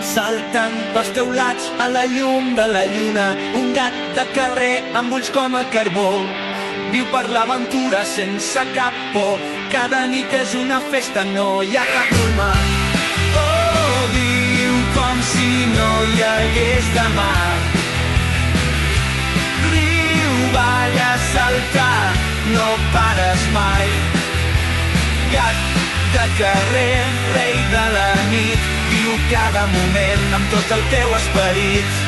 saltant pels teulats a la llum de la lluna. Un gat de carrer amb ulls com a carbó viu per l'aventura sense cap por. Cada nit és una festa, no hi ha cap norma. Oh, viu com si no hi hagués demà. Riu, balla, salta, no pares mai. Gat de carrer, rei de la nit, viu cada moment amb tot el teu esperit.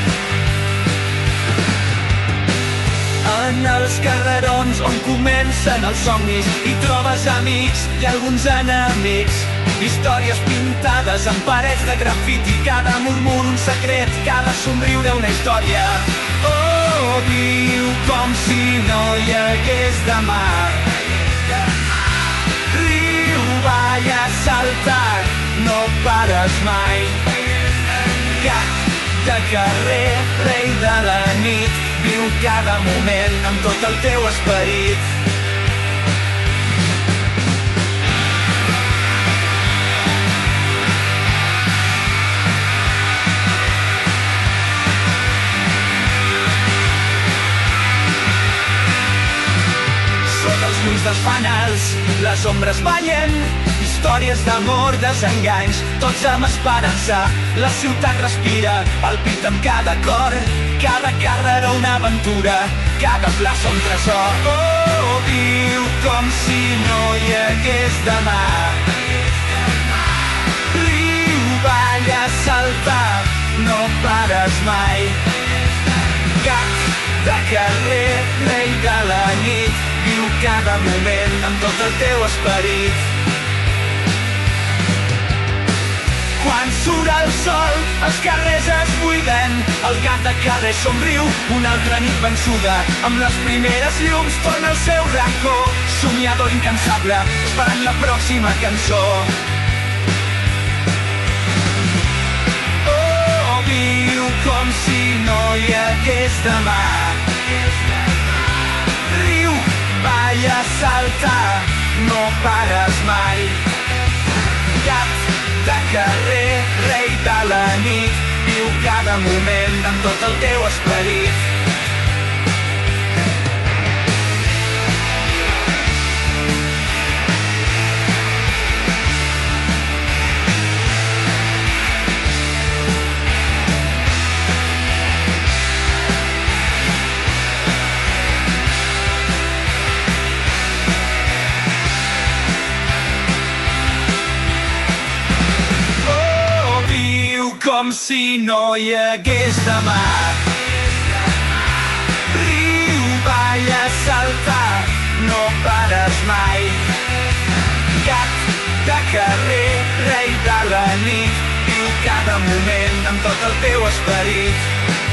En els carrerons on comencen els somnis hi trobes amics i alguns enemics. Històries pintades en parets de grafiti, cada murmur un secret, cada somriure una història. Oh, viu com si no hi hagués demà. Riu, balla, salta, no pares mai. Gat de carrer, rei de la nit, viu cada moment amb tot el teu esperit. Sota els llums dels fanals, les ombres ballen, històries d'amor, desenganys, tots amb esperança. La ciutat respira, palpita amb cada cor, cada carrera una aventura, cada plaça un tresor. Oh, viu com si no hi hagués demà. Riu, balla, salta, no pares mai. Gat de carrer, rei de la nit, viu cada moment amb tot el teu esperit. Quan surt el sol, els carrers es buiden, el gat de carrer somriu, una altra nit vençuda. Amb les primeres llums torna al seu racó, somiador incansable, esperant la pròxima cançó. Oh, viu com si no hi hagués demà. Riu, balla, salta, no pares mai. Gat de carrer, rei de la nit, viu cada moment amb tot el teu esperit. Com si no hi hagués demà. Riu, balla, salta, no pares mai. Gat de carrer, rei de la nit, viu cada moment amb tot el teu esperit.